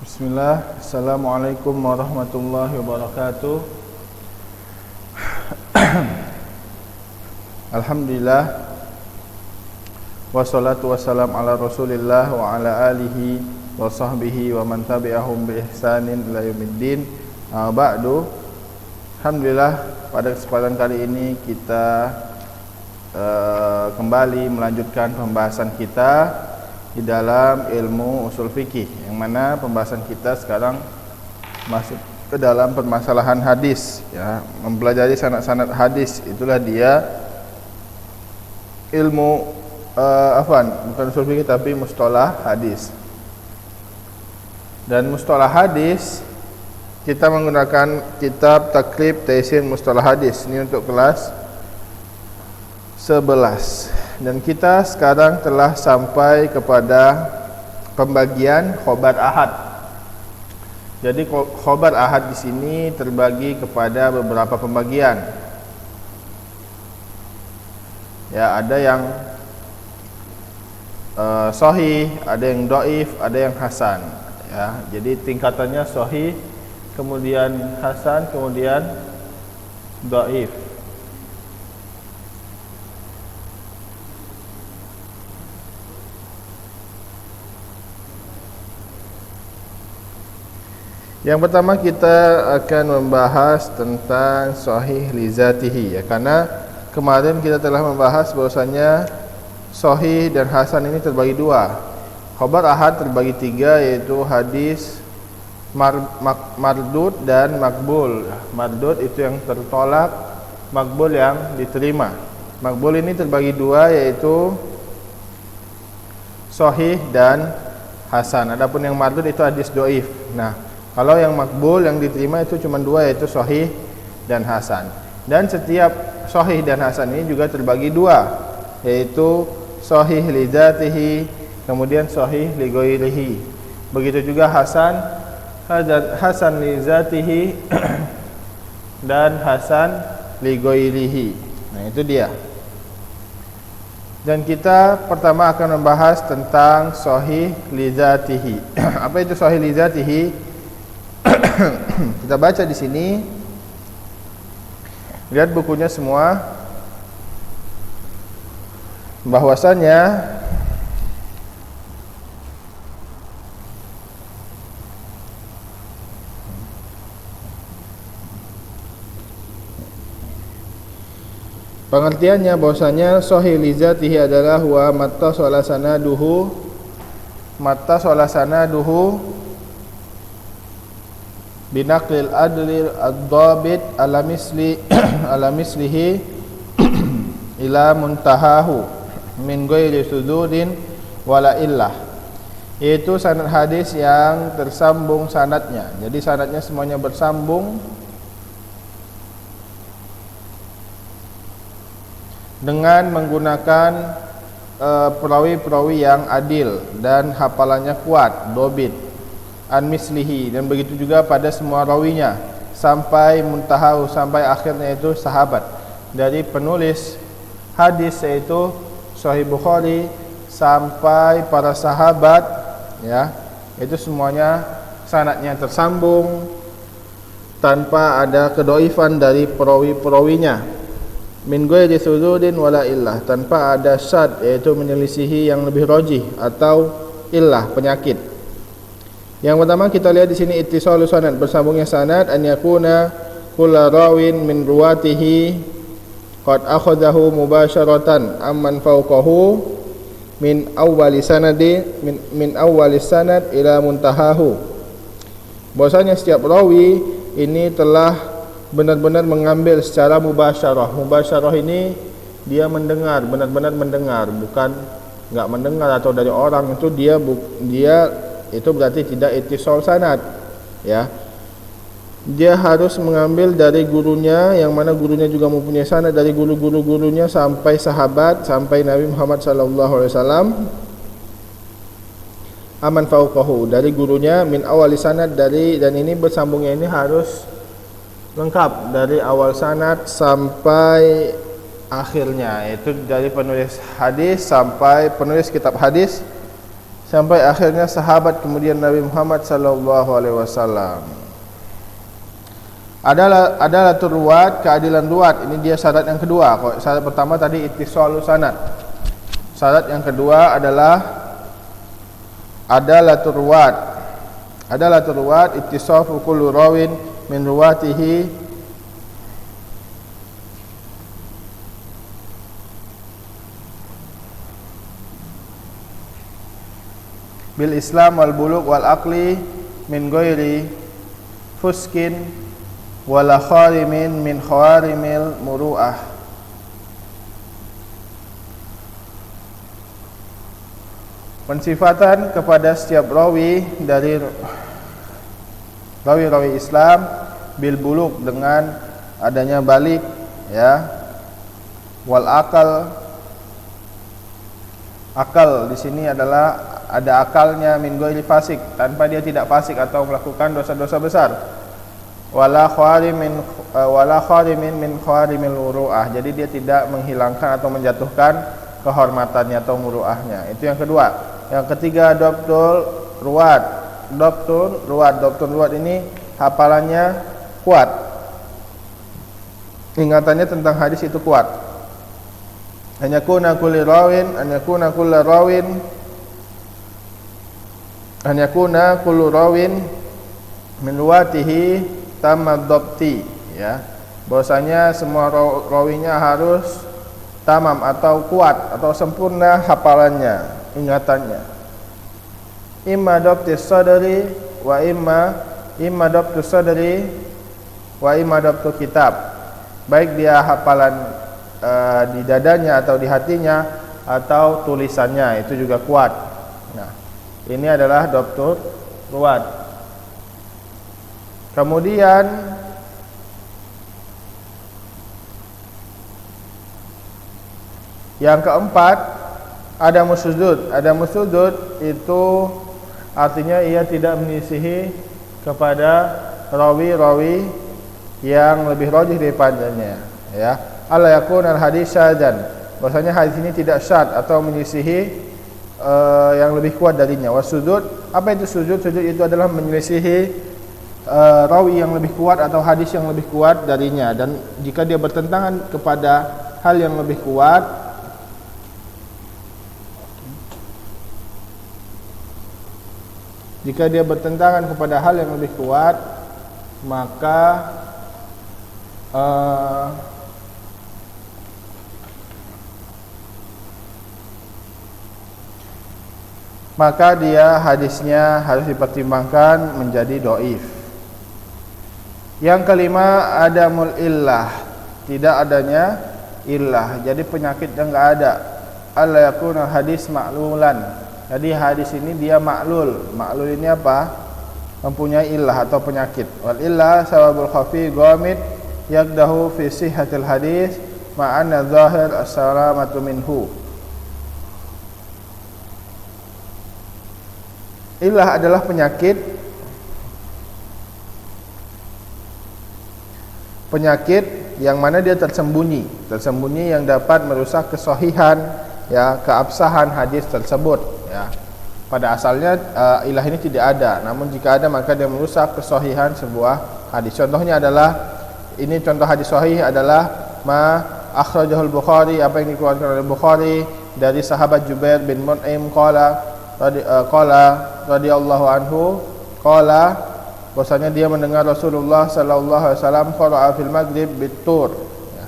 Bismillah, Assalamualaikum warahmatullahi wabarakatuh. Alhamdulillah, wassalatu wassalam ala rasulillah wa ala alihi wa sahbihi wa man tabi'ahum bi ihsanin ila yaumiddin. Ba'du. Alhamdulillah, pada kesempatan kali ini kita kembali melanjutkan pembahasan kita di dalam ilmu usul fikih, yang mana pembahasan kita sekarang masuk ke dalam permasalahan hadis, ya, mempelajari sanad-sanad hadis. Itulah dia ilmu bukan usul fikih tapi mustalah hadis. Dan mustalah hadis kita menggunakan kitab Takrib Taisir Mustalah Hadis. Ini untuk kelas 11. Dan kita sekarang telah sampai kepada pembagian khobar ahad. Jadi khobar ahad di sini terbagi kepada beberapa pembagian. Ya, ada yang sahih, ada yang dhaif, ada yang hasan. Ya, jadi tingkatannya sahih, kemudian hasan, kemudian dhaif. Yang pertama kita akan membahas tentang sahih li zatihi, ya, karena kemarin kita telah membahas bahwasanya sahih dan hasan ini terbagi dua. Khabar ahad terbagi tiga, yaitu hadis mardud dan makbul. Mardud itu yang tertolak, makbul yang diterima. Makbul ini terbagi dua, yaitu sahih dan hasan. Adapun yang mardud itu hadis dhaif. Nah, kalau yang makbul yang diterima itu cuma dua, yaitu sahih dan hasan. Dan setiap sahih dan hasan ini juga terbagi dua, yaitu sahih li dzatihi, kemudian sahih li ghairihi. Begitu juga hasan li dzatihi dan hasan li ghairihi. Nah, itu dia. Dan kita pertama akan membahas tentang sahih li dzatihi. Apa itu sahih li dzatihi? Kita baca di sini. Lihat bukunya semua. Bahwasanya pengertiannya bahwasanya sahih li dzatihi adalah wa mattasala sanaduhu binaqlil adlil ad-dhabit ala mislihi ila muntahahu min ghairi sududin wala illah, yaitu sanad hadis yang tersambung sanadnya. Jadi sanadnya semuanya bersambung dengan menggunakan perawi-perawi yang adil dan hafalannya kuat, dhabit an mislihi, dan begitu juga pada semua rawinya sampai muntahahu, sampai akhirnya itu sahabat. Dari penulis hadis yaitu Sahih Bukhari sampai para sahabat, ya, itu semuanya sanadnya tersambung tanpa ada kedhaifan dari perawi-perawinya, min ghairi sududin wala illah, tanpa ada syad, yaitu menyelisihi yang lebih rajih, atau illah, penyakit. Yang pertama kita lihat di sini ittisalus sanad, bersambungnya sanad, an yakuna kullu rawin min ruwatihi qad akhadhahu mubasharatan amman fawqahu min awwali sanad ila muntahahu. Bahwasanya setiap rawi ini telah benar-benar mengambil secara mubasyarah. Mubasyarah ini dia mendengar, benar-benar mendengar, bukan enggak mendengar atau dari orang. Itu dia itu berarti tidak ittisal sanad, ya. Dia harus mengambil dari gurunya, yang mana gurunya juga mempunyai sanad dari guru-gurunya sampai sahabat, sampai Nabi Muhammad SAW. Aman fauqahu, dari gurunya, min awali sanad, dari, dan ini bersambungnya ini harus lengkap dari awal sanad sampai akhirnya, yaitu dari penulis hadis sampai penulis kitab hadis sampai akhirnya sahabat kemudian Nabi Muhammad sallallahu alaihi wasallam. Adalah ruwat, keadilan ruwat. Ini dia syarat yang kedua. Kalau syarat pertama tadi ittisalus sanad. Syarat yang kedua adalah adalatur ruwat. Adalatur ruwat ittisafu kullu rawin min ruwatihi bil Islam wal bulugh wal aqli min ghairi fuskin wala kharimin min khawarimil muru'ah. Pensifatan kepada setiap rawi dari rawi-rawi Islam bil bulugh dengan adanya balik, ya, wal akal di sini adalah ada akalnya min ghairi fasik, tanpa dia tidak fasik atau melakukan dosa-dosa besar. Wala kharimin min kharimil muru'ah. Jadi dia tidak menghilangkan atau menjatuhkan kehormatannya atau muru'ahnya. Itu yang kedua. Yang ketiga dabtul ruwat. Dabtul ruwat ini hafalannya kuat. Ingatannya tentang hadis itu kuat. An yakuna kullu rawin min ruwatihi tamad dabti, ya. Bahwasanya semua rawinya harus tamam atau kuat atau sempurna hafalannya, ingatannya. Imma dabtus sadri wa imma dabtus sadri wa imma dabtu kitab. Baik dia hafalan di dadanya atau di hatinya atau tulisannya, itu juga kuat. Nah, ini adalah dabtur ruwat. Kemudian yang keempat ada musudud. Ada musudud itu artinya ia tidak menyisihi kepada rawi-rawi yang lebih rajih daripadanya, ya. Alla yakun al hadis syadan. Bahwasanya hadis ini tidak syad atau menyisihi yang lebih kuat darinya. Wasudud, apa itu sudud? Sudud itu adalah menyisihi rawi yang lebih kuat atau hadis yang lebih kuat darinya, dan jika dia bertentangan kepada hal yang lebih kuat, maka dia hadisnya harus dipertimbangkan menjadi dhaif. Yang kelima adamul illah, tidak adanya illah, jadi penyakit yang enggak ada. Alla yakuna hadis ma'lulan, jadi hadis ini dia ma'lul. Ma'lul ini apa? Mempunyai illah atau penyakit. Wal illah sababul khafi ghamid yaqdahu fi sihhatil hadis ma'anna zahir as-salamatu minhu. Illah adalah penyakit yang mana dia tersembunyi yang dapat merusak kesahihan, ya, keabsahan hadis tersebut, ya. Pada asalnya illah ini tidak ada, namun jika ada maka dia merusak kesahihan sebuah hadis. Contohnya adalah, ini contoh hadis sahih adalah ma akhrajahul Bukhari, apa yang dikeluarkan oleh Bukhari dari sahabat Jubair bin Mut'im qala radhiyallahu anhu qala, bahwasanya dia mendengar Rasulullah sallallahu alaihi wasallam qara'a fil maghrib bitur, ya.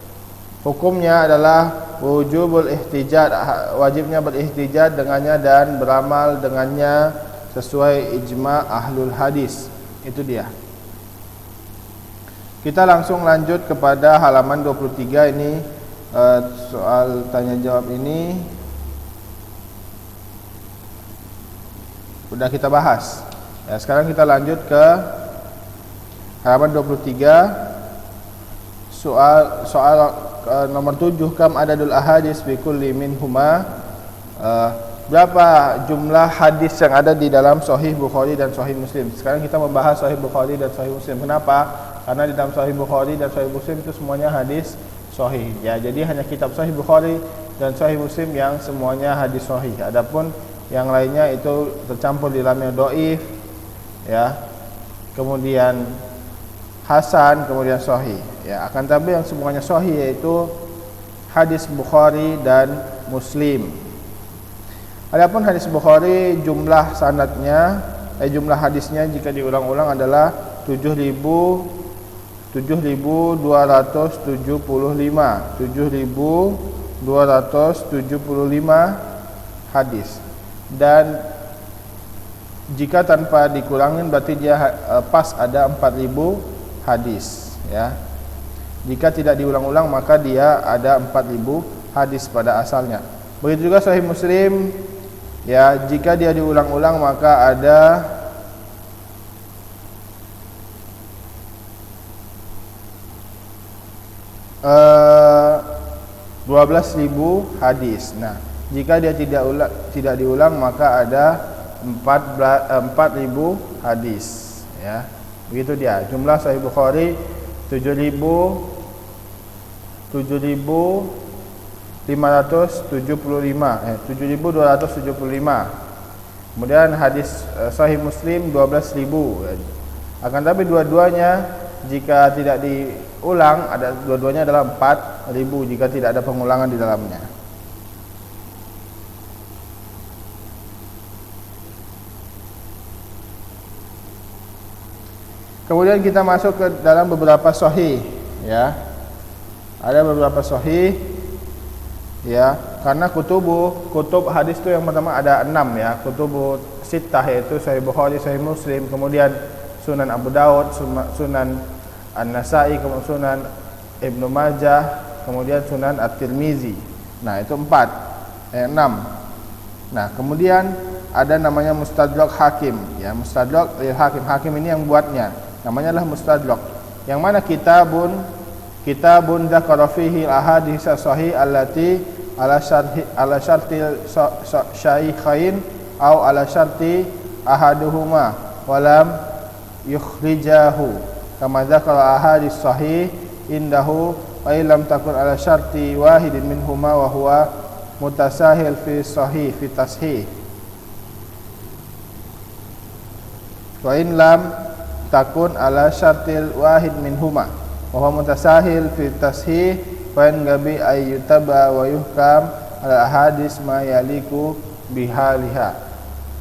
Hukumnya adalah wujubul ihtijaj, wajibnya berihtijaj dengannya dan beramal dengannya sesuai ijma' ahlul hadis. Itu dia. Kita langsung lanjut kepada halaman 23 ini, soal tanya jawab ini sudah kita bahas. Ya, sekarang kita lanjut ke halaman 23, soal nomor 7, kam adadul ahadis bi kulli minhuma. Berapa jumlah hadis yang ada di dalam Sahih Bukhari dan Sahih Muslim? Sekarang kita membahas Sahih Bukhari dan Sahih Muslim. Kenapa? Karena di dalam Sahih Bukhari dan Sahih Muslim itu semuanya hadis sahih, ya. Jadi hanya kitab Sahih Bukhari dan Sahih Muslim yang semuanya hadis sahih. Adapun yang lainnya itu tercampur di dalamnya dhaif, ya. Kemudian hasan, kemudian sahih, ya. Akan tapi yang semuanya sahih yaitu hadis Bukhari dan Muslim. Adapun hadis Bukhari, jumlah sanadnya, jumlah hadisnya jika diulang-ulang adalah 7.275 hadis. Dan jika tanpa dikurangin berarti dia pas ada 4.000 hadis, ya. Jika tidak diulang-ulang maka dia ada 4.000 hadis pada asalnya. Begitu juga Sahih Muslim, ya, jika dia diulang-ulang maka ada 12.000 hadis. Nah, jika dia tidak diulang maka ada 4.000 hadis, ya. Begitu dia. Jumlah Sahih Bukhari 7.275. Kemudian hadis Sahih Muslim 12.000. Akan tapi dua-duanya jika tidak diulang, dua-duanya adalah 4.000 jika tidak ada pengulangan di dalamnya. Kemudian kita masuk ke dalam beberapa sahih, ya. Ada beberapa sahih, ya, karena kutub hadis itu yang pertama ada 6, ya. Kutubu sittah yaitu Sahih Bukhari, Sahih Muslim, kemudian Sunan Abu Daud, Sunan An-Nasa'i, kemudian Sunan Ibnu Majah, kemudian Sunan At-Tirmizi. Nah, itu 6. Nah, kemudian ada namanya Mustadrak Hakim, ya. Mustadrak Hakim ini yang buatnya. Namanya adalah Mustadrak. Yang mana kitabun dzakara fihi al-ahadits sahih allati ala syartil syaikhain au ala syarti ahaduhuma walam yukhrijahu kama dzakara ahadits sahih indahu wa illam takun ala syarti wahidin minhuma wa huwa mutasahil fi sahih fi tashih wa in lam takun ala syartil wahid minhuma wa huwa mutasahil fi tashih fa in gabi ayyutaba wa yuhkam ala hadis ma yaliku bihaliha.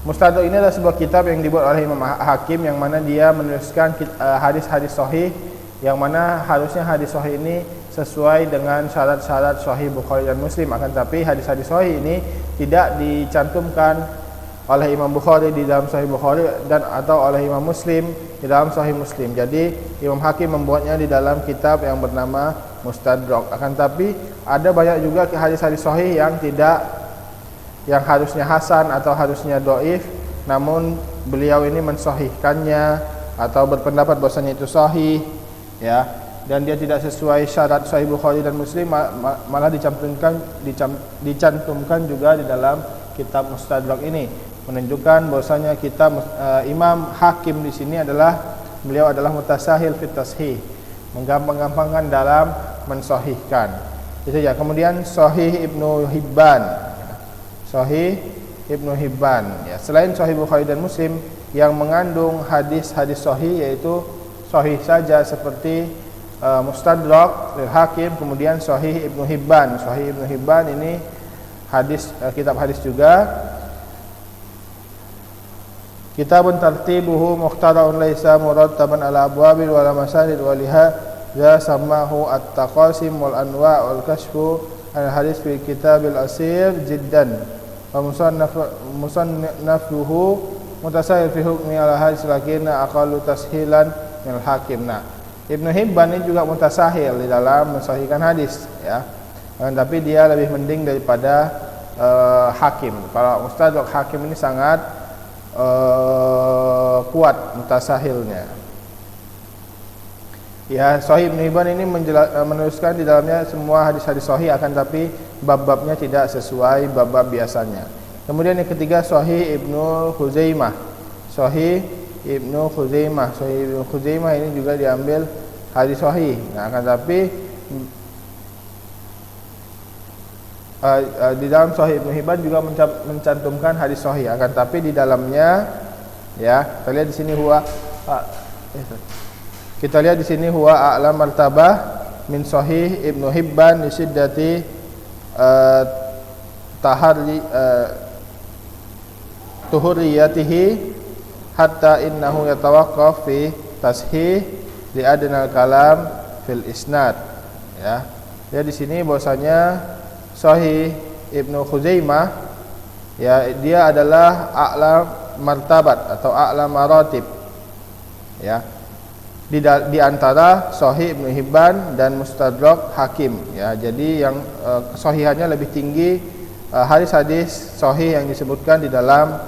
Mustadrak ini adalah sebuah kitab yang dibuat oleh Imam Hakim, yang mana dia menuliskan hadis-hadis sahih, yang mana harusnya hadis sahih ini sesuai dengan syarat-syarat Sahih Bukhari dan Muslim. Akan tapi hadis-hadis sahih ini tidak dicantumkan oleh Imam Bukhari di dalam Sahih Bukhari dan atau oleh Imam Muslim di dalam Sahih Muslim. Jadi Imam Hakim membuatnya di dalam kitab yang bernama Mustadrak. Akan tapi ada banyak juga hadis-hadis sahih yang harusnya hasan atau harusnya dhaif, namun beliau ini mensahihkannya atau berpendapat bahwasanya itu sahih, ya, dan dia tidak sesuai syarat Sahih Bukhari dan Muslim, malah dicantumkan juga di dalam kitab Mustadrak ini, menunjukkan bahwasanya kitab Imam Hakim di sini beliau adalah mutasahil fit tashih, menggampang-gampangkan dalam mensahihkan. Itu ya. Kemudian Sahih Ibnu Hibban. Sahih Ibnu Hibban, ya. Selain Sahih Bukhari dan Muslim yang mengandung hadis-hadis sahih, yaitu sahih saja seperti Mustadrak Hakim, kemudian Sahih Ibnu Hibban. Sahih Ibnu Hibban ini kitab hadis juga. Kitabun tartibuhu mukhtara'un laisa murattaban ala abwabil wala masanid wa liha samahu at-taqasim wal anwa' wal kashfu al-hadis fi kitabil asir jiddan wa musannafuhu mutasahil fi hukmi ala hadis lakinna aqallu tashilan min al-hakim. Nah, Ibnu Hibban ini juga mutasahil di dalam mensahihkan hadis, ya. Tapi dia lebih mending daripada Hakim. Kalau Mustadrak Hakim ini sangat kuat mutasahilnya. Ya, Sahih Ibnu Hibban ini menuliskan di dalamnya semua hadis-hadis sahih, akan tapi bab-babnya tidak sesuai bab-bab biasanya. Kemudian yang ketiga Sahih Ibnu Khuzaimah. Sahih Ibnu Khuzaimah. Sahih Ibnu Khuzaimah ini juga diambil hadis sahih. Nah, akan tapi di dalam Sahih Ibnu Hibban juga mencantumkan hadis sahih, akan tapi di dalamnya ya kita lihat di sini huwa a'la martabah min Sahih Ibnu Hibban li shiddati taharri tuhuriyatihi hatta innahu yatawaqqaf fi tashih li adnal kalam fil isnad. Ya. Ya di sini bahwasanya Sahih Ibnu Khuzaimah ya dia adalah a'la martabat atau a'la maratib. Ya. Di antara Sahih Ibnu Hibban dan Mustadrak Hakim ya. Jadi yang kesahihannya lebih tinggi hadis-hadis sahih yang disebutkan di dalam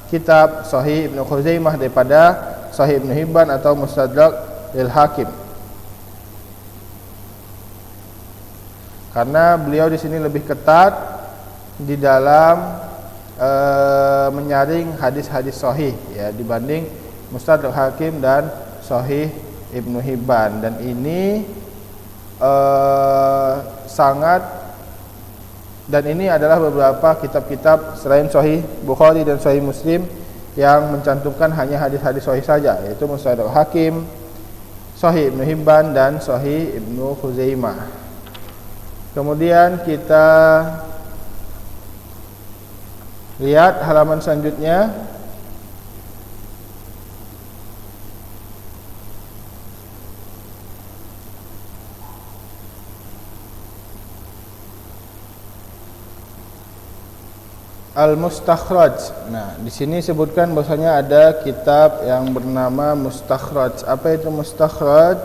kitab Sahih Ibnu Khuzaimah daripada Sahih Ibnu Hibban atau Mustadrak lil Hakim. Karena beliau di sini lebih ketat di dalam menyaring hadis-hadis sahih ya dibanding Mustadrak Hakim dan Sahih Ibnu Hibban, dan ini ini adalah beberapa kitab-kitab selain Sahih Bukhari dan Sahih Muslim yang mencantumkan hanya hadis-hadis sahih saja, yaitu Mustadrak Hakim, Sahih Ibnu Hibban dan Sahih Ibnu Khuzaimah. Kemudian kita lihat halaman selanjutnya. Al-Mustakhraj. Nah, di sini sebutkan bahwasanya ada kitab yang bernama Mustakhraj. Apa itu Mustakhraj?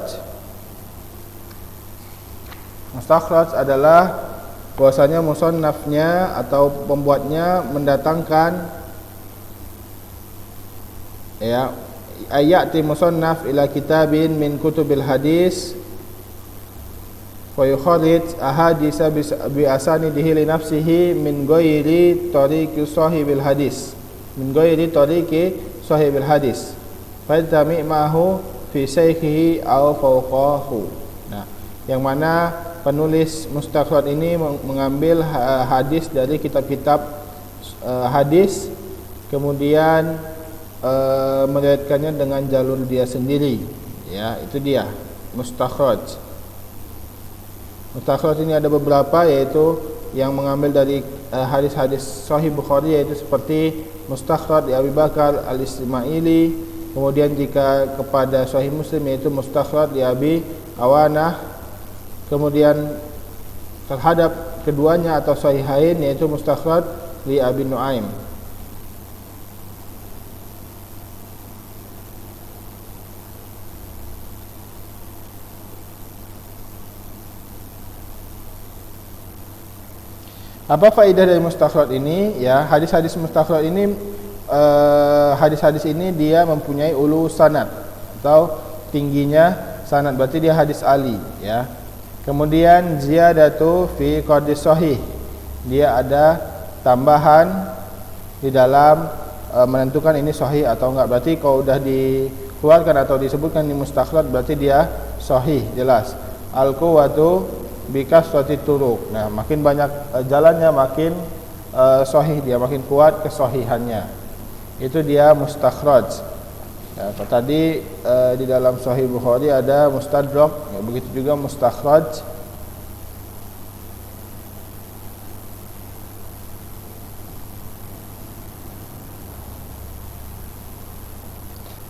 Mustakhraj adalah bahwasanya musannafnya atau pembuatnya mendatangkan ya ayati musannaf ila kitabin min kutubil hadis wa yukharrij ahadits bi asanidihi li nafsihi min ghairi tariqi sahibil hadis fa tami ma'hu fi shaykhihi aw fawqahu. Nah, yang mana penulis Mustakhraj ini mengambil hadis dari kitab-kitab hadis, kemudian meriwayatkannya dengan jalur dia sendiri. Ya, itu dia Mustakhraj. Mustakhraj ini ada beberapa, yaitu yang mengambil dari hadis-hadis Sahih Bukhari, yaitu seperti Mustakhraj di Abi Bakar Al-Ismaili. Kemudian jika kepada Sahih Muslim, yaitu Mustakhraj di Abi Awanah. Kemudian terhadap keduanya atau Sahihain, yaitu Mustakhraj di Abi Nuaim. Apa faedah dari Mustakhraj ini? Ya, hadis-hadis Mustakhraj ini hadis-hadis ini dia mempunyai ulu sanad atau tingginya sanad, berarti dia hadis ali ya. Kemudian ziyadatu fi qadis sahih, dia ada tambahan di dalam menentukan ini sahih atau enggak. Berarti kalau sudah dikeluarkan atau disebutkan di Mustakhraj berarti dia sahih jelas. Al-quwwatu bi kasrati turuq. Nah, makin banyak jalannya makin sahih dia, makin kuat kesahihannya. Itu dia Mustakhraj. Ya, tadi di dalam Sahih Bukhari ada Mustadrak, ya, begitu juga Mustakhraj.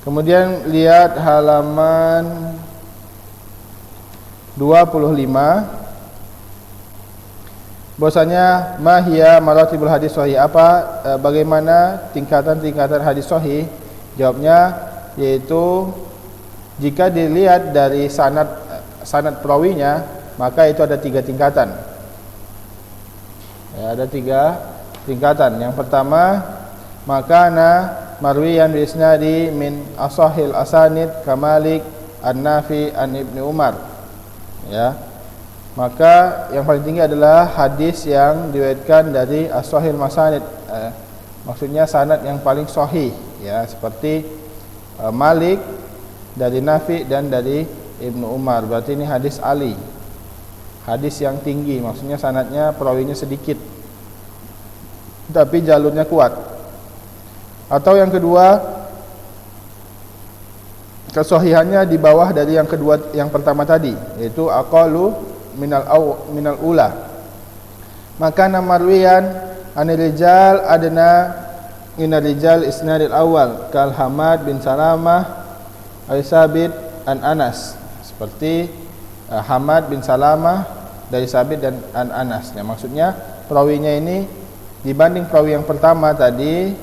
Kemudian lihat halaman 25. Bahwasanya mahia maratibul hadis sahih, bagaimana tingkatan-tingkatan hadis sahih? Jawabnya yaitu jika dilihat dari sanad perawinya, maka itu ada 3 tingkatan. Ya, ada 3 tingkatan. Yang pertama, makana marwiyan bi isnadi min asahil asanid kamalik an-Nafi an Ibnu Umar. Ya. Maka yang paling tinggi adalah hadis yang diriwayatkan dari as-sahih masanid, maksudnya sanad yang paling sahih ya, seperti Malik dari Nafi dan dari Ibnu Umar. Berarti ini hadis ali, hadis yang tinggi, maksudnya sanadnya perawinya sedikit tapi jalurnya kuat. Atau yang kedua, kesahihannya di bawah dari yang kedua, yang pertama tadi, yaitu aqallu minal ula. Maka marwiyan anil rijal adna minal rijal isnadil awal kal Hamad bin Salamah al-Sabit an Anas, seperti Hamad bin Salamah dari Sabit dan an Anas. Nah, maksudnya perawinya ini dibanding perawi yang pertama tadi,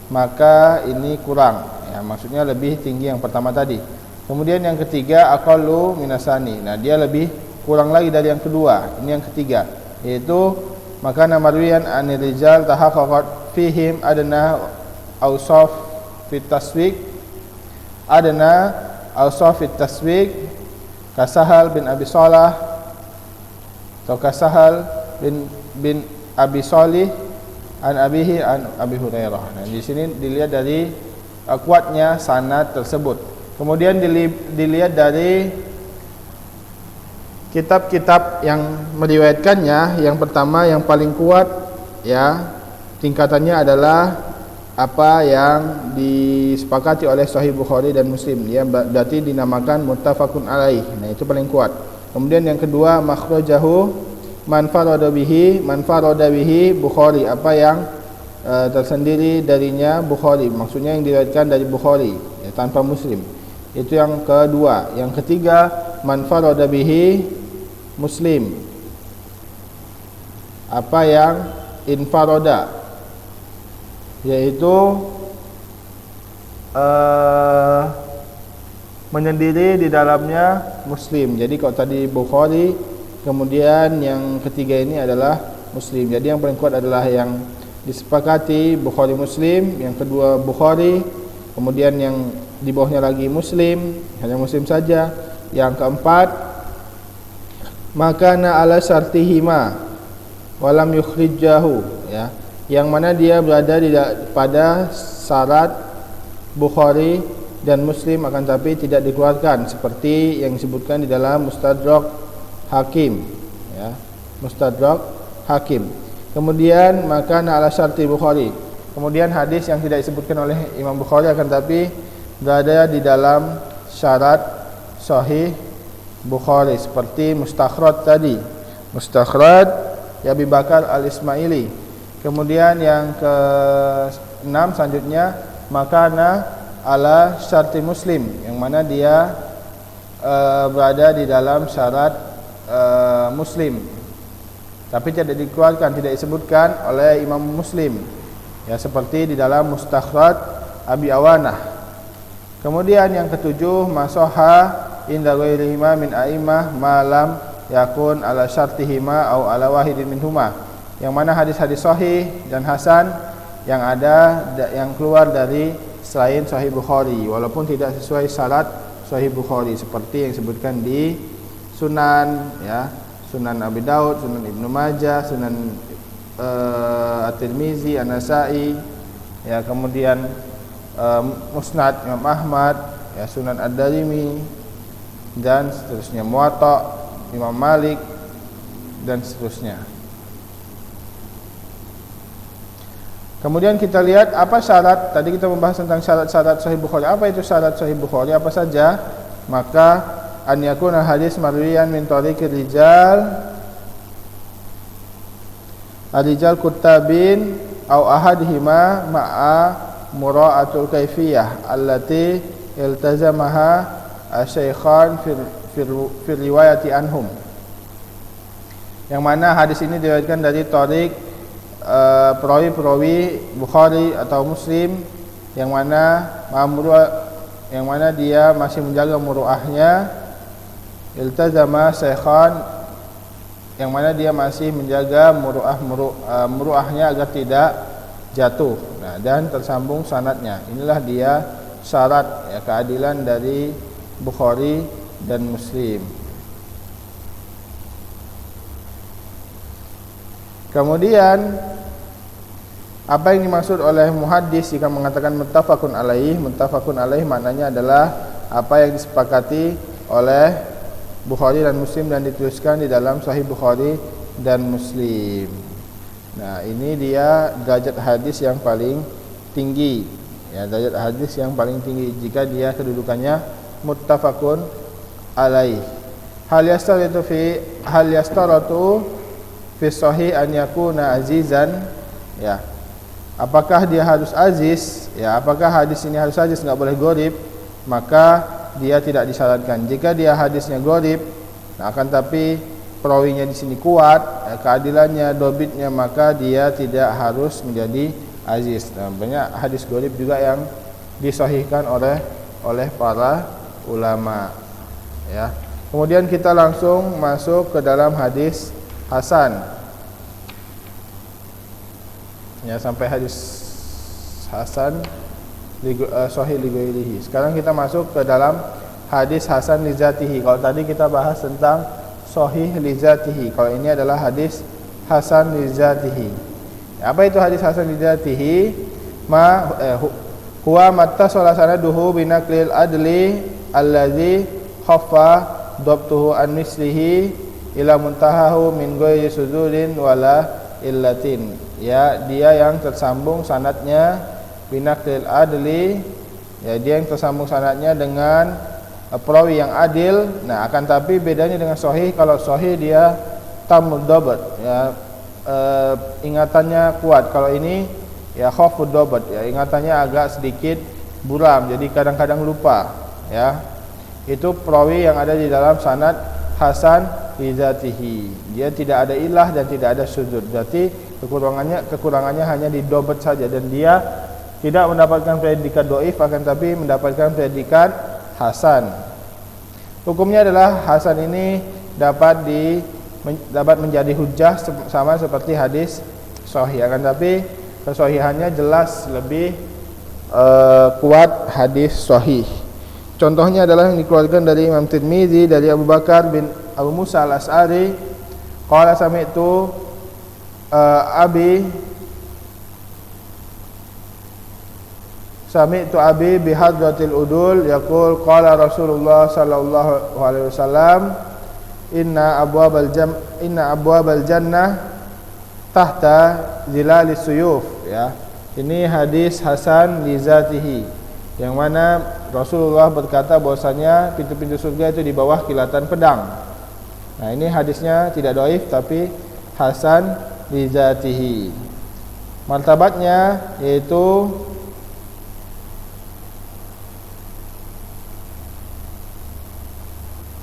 maka ini kurang, ya, maksudnya lebih tinggi yang pertama tadi. Kemudian yang ketiga aqallu minasani. Nah, dia lebih kurang lagi dari yang kedua. Ini yang ketiga, yaitu maka marwiyan anil rijal tahaqqaqat fihim adna awsaf fit taswiq adna awsaf fit taswiq kasahal bin Abi Salah atau kasahal bin Abi Salih an abihi an Abi Hurairah. Nah, di sini dilihat dari kuatnya sanad tersebut. Kemudian dilihat dari kitab-kitab yang meriwayatkannya. Yang pertama, yang paling kuat, ya, tingkatannya adalah apa yang disepakati oleh Sahih Bukhari dan Muslim. Dia berarti dinamakan muttafaqun alaih. Nah, itu paling kuat. Kemudian yang kedua, makhrajahu man farada bihi Bukhari, apa yang tersendiri darinya Bukhari, maksudnya yang diriwayatkan dari Bukhari, ya, tanpa Muslim. Itu yang kedua. Yang ketiga, man farada bihi Muslim, apa yang infaroda, yaitu menyendiri di dalamnya Muslim. Jadi kalau tadi Bukhari, kemudian yang ketiga ini adalah Muslim. Jadi yang paling kuat adalah yang disepakati Bukhari Muslim, yang kedua Bukhari, kemudian yang di bawahnya lagi Muslim, hanya Muslim saja. Yang keempat, makana ala syartihima walam yukhrijahu, ya, yang mana dia berada pada syarat Bukhari dan Muslim akan tapi tidak dikeluarkan, seperti yang disebutkan di dalam Mustadrak Hakim, ya, Mustadrak Hakim. Kemudian makana ala syarti Bukhari, kemudian hadis yang tidak disebutkan oleh Imam Bukhari akan tapi berada di dalam syarat Sahih Bukhari, seperti mustakhraj tadi, mustakhraj ya Abi Bakar al-Ismaili. Kemudian yang ke-6 selanjutnya makana ala syarti Muslim, yang mana dia berada di dalam syarat Muslim tapi tidak dikeluarkan, tidak disebutkan oleh Imam Muslim, ya, seperti di dalam mustakhraj Abi Awanah. Kemudian yang ketujuh, masoha inda ghairihima min a'immah malam yakun ala syartihima au ala wahidin minhuma, yang mana hadis-hadis sahih dan hasan yang ada yang keluar dari selain Sahih Bukhari walaupun tidak sesuai syarat Sahih Bukhari, seperti yang disebutkan di Sunan, ya, Sunan Abi Daud, Sunan Ibnu Majah, Sunan At-Tirmizi, An-Nasa'i, ya, kemudian Musnad Imam Ahmad, ya, Sunan Ad-Darimi dan seterusnya, Muwatta Imam Malik dan seterusnya. Kemudian kita lihat apa syarat. Tadi kita membahas tentang syarat-syarat Sahih Bukhari. Apa itu syarat Sahih Bukhari? Apa saja? Maka an yakuna hadis marwiyan min tariqir rijal kuttabin au ahadihima ma'a mura'atul kaifiyah allati iltazamaha asy-syaikhan fi riwayati anhum, yang mana hadis ini diriwayatkan dari tariq perawi-perawi Bukhari atau Muslim yang mana dia masih menjaga muruahnya, iltazama syaikhan, yang mana dia masih menjaga muruahnya agar tidak jatuh, nah, dan tersambung sanadnya. Inilah dia syarat, ya, keadilan dari Bukhari dan Muslim. Kemudian apa yang dimaksud oleh muhaddis jika mengatakan muttafaqun alaih? Muttafaqun alaih maknanya adalah apa yang disepakati oleh Bukhari dan Muslim dan dituliskan di dalam Sahih Bukhari dan Muslim. Nah, ini dia derajat hadis yang paling tinggi. Ya, derajat hadis yang paling tinggi jika dia kedudukannya muttafaqun alaih. Hal yastaratu fi sahih an yakuna azizan, ya. Apakah dia harus aziz? Ya, apakah hadis ini harus aziz, enggak boleh gharib? Maka dia tidak disyaratkan. Jika dia hadisnya gharib, nah, akan tapi perawinya di sini kuat, keadilannya, dobitnya, maka dia tidak harus menjadi aziz. Nah, banyak hadis gharib juga yang disahihkan oleh para ulama, ya. Kemudian kita langsung masuk ke dalam hadis hasan. Ya, sampai hadis hasan sahih li ghairihi. Sekarang kita masuk ke dalam hadis hasan li zatihi. Kalau tadi kita bahas tentang sahih li zatihi, kalau ini adalah hadis hasan li zatihi. Apa itu hadis hasan li zatihi? Huwa mattasala sanaduhu binaqlil adli allazi khaffa dhabtuhu an mislihi ila muntahahu min ghairi sududin wala illatin. Ya, dia yang tersambung sanadnya binaqlil adli, ya, dia yang tersambung sanadnya dengan perawi yang adil. Nah, akan tapi bedanya dengan sahih, kalau sahih dia tamud dhabt, ya, ingatannya kuat. Kalau ini ya khafud dhabt, ya, ingatannya agak sedikit buram, jadi kadang-kadang lupa, ya. Itu perawi yang ada di dalam sanad hasan li zatihi. Dia tidak ada ilah dan tidak ada sudud. Berarti kekurangannya hanya di dhabt saja, dan dia tidak mendapatkan predikat dhaif, akan tapi mendapatkan predikat hasan. Hukumnya adalah hasan ini dapat menjadi hujjah sama seperti hadis sahih, akan tapi kesahihannya jelas lebih kuat hadis sahih. Contohnya adalah yang dikeluarkan dari Imam Tirmizi dari Abu Bakar bin Abu Musa al-As'ari, qala sami'tu abi bihadratil udul yaqul qala Rasulullah sallallahu alaihi wasallam inna abwabal jannah tahta zilalis suyuf, ya. Ini hadis hasan li zatihi, yang mana Rasulullah berkata bahwasanya pintu-pintu surga itu di bawah kilatan pedang. Nah, ini hadisnya tidak dhaif tapi hasan li zatihi. Martabatnya yaitu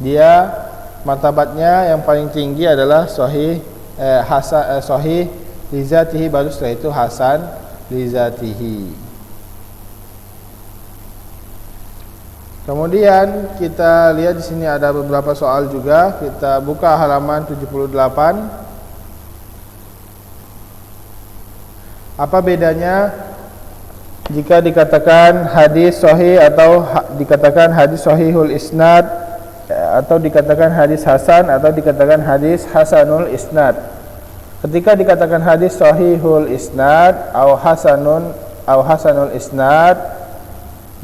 dia martabatnya yang paling tinggi adalah sahih sahih li zatihi, baru setelah itu hasan li zatihi. Kemudian kita lihat di sini ada beberapa soal juga. Kita buka halaman 78. Apa bedanya jika dikatakan hadis sahih atau dikatakan hadis sahihul isnad, atau dikatakan hadis hasan, atau dikatakan hadis hasanul isnad? Ketika dikatakan hadis sahihul isnad atau hasanul isnad,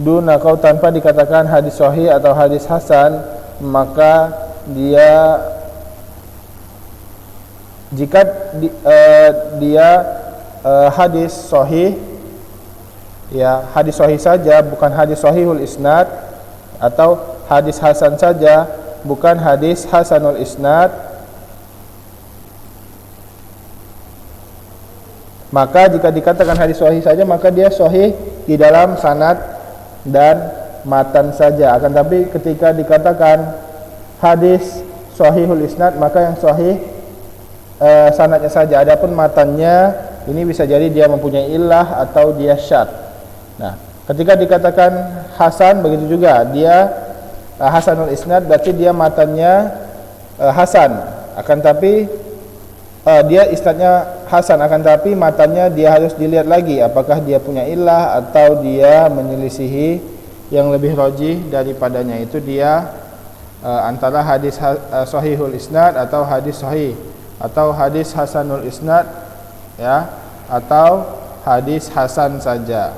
duna kau tanpa dikatakan hadis sahih atau hadis hasan, maka dia jika dia hadis sahih, ya, hadis sahih saja, bukan hadis sahihul isnad, atau hadis hasan saja, bukan hadis hasanul isnad, maka jika dikatakan hadis sahih saja, maka dia sahih di dalam sanad dan matan saja. Akan tapi ketika dikatakan hadis sahihul isnad, maka yang sahih sanadnya saja. Adapun matannya ini bisa jadi dia mempunyai illah atau dia syadz. Nah, ketika dikatakan hasan, begitu juga dia hasanul isnad, berarti dia matannya hasan, akan tapi dia isnadnya hasan, akan tapi matannya dia harus dilihat lagi apakah dia punya illah atau dia menyelisihi yang lebih rajih daripadanya. Itu dia antara hadis sahihul isnad atau hadis sahih, atau hadis hasanul isnad, ya, atau hadis hasan saja.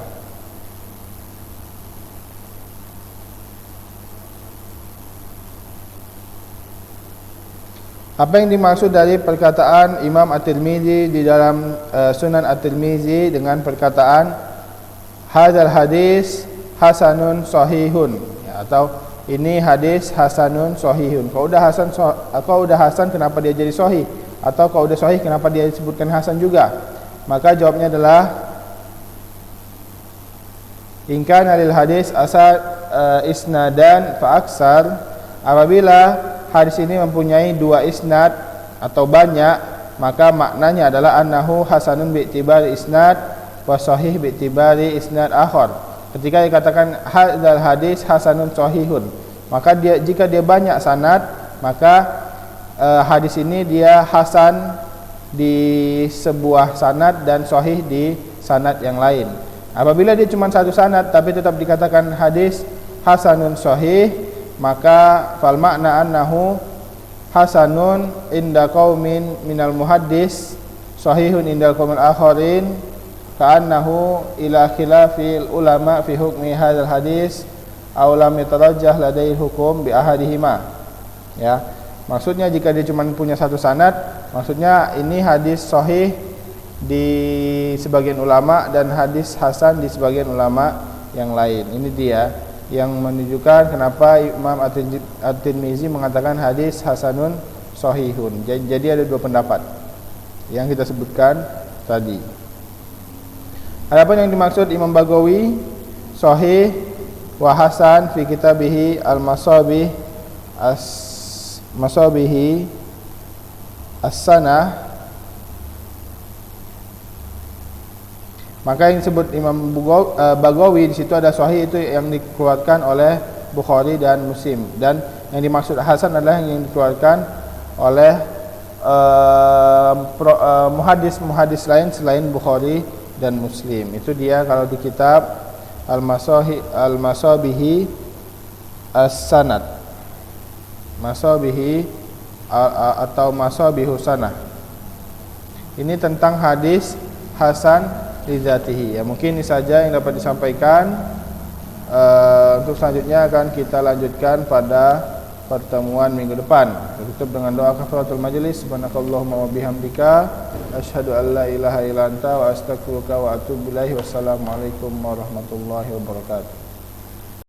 Apa yang dimaksud dari perkataan Imam At-Tirmizi di dalam Sunan At-Tirmizi dengan perkataan hadzal hadis hasanun sahihun, ya, atau ini hadis hasanun sahihun. Kalau udah hasan kenapa dia jadi sahih? Atau kalau udah sahih kenapa dia disebutkan hasan juga? Maka jawabnya adalah in kana lil hadis asal isnadan fa aksar, apabila hadis ini mempunyai dua isnad atau banyak, maka maknanya adalah annahu hasanun bi'tibari isnad wa sahih bi'tibari isnad akhar. Ketika dikatakan hadzal hadis hasanun sahihun, maka jika dia banyak sanad, maka hadis ini dia hasan di sebuah sanad dan sahih di sanad yang lain. Apabila dia cuma satu sanad tapi tetap dikatakan hadis hasanun sahih, maka fal makna annahu hasanun inda qaumin minal muhaddis sahihun indal qaumil akharin ka'annahu ila khilafil ulama fi hukmi hadzal hadis aw lam yatarajjah ladai hukum bi ahadihima. Ya, maksudnya jika dia cuma punya satu sanad, maksudnya ini hadis sahih di sebagian ulama dan hadis hasan di sebagian ulama yang lain. Ini dia yang menunjukkan kenapa Imam At-Tirmizi mengatakan hadis hasanun sahihun. Jadi ada dua pendapat yang kita sebutkan tadi. Adapun yang dimaksud Imam Baghawi sahih wa hasan fi kitabihi al-masabih masabihi as-sanah, maka yang disebut Imam Baghawi di situ ada sahih itu yang dikeluarkan oleh Bukhari dan Muslim, dan yang dimaksud hasan adalah yang dikeluarkan oleh muhaddis lain selain Bukhari dan Muslim. Itu dia kalau di kitab Al-Masabihi As-Sanad, Masabihi atau Masabihu Sanah. Ini tentang hadis hasan lidzatihi. Ya, mungkin ini saja yang dapat disampaikan. Untuk selanjutnya akan kita lanjutkan pada pertemuan minggu depan. Tutup dengan doa kafaratul majelis. Subhanakallahumma wa bihamdika asyhadu an la ilaha illa anta wa astaghfiruka wa atubu ilaik. Wassalamualaikum warahmatullahi wabarakatuh.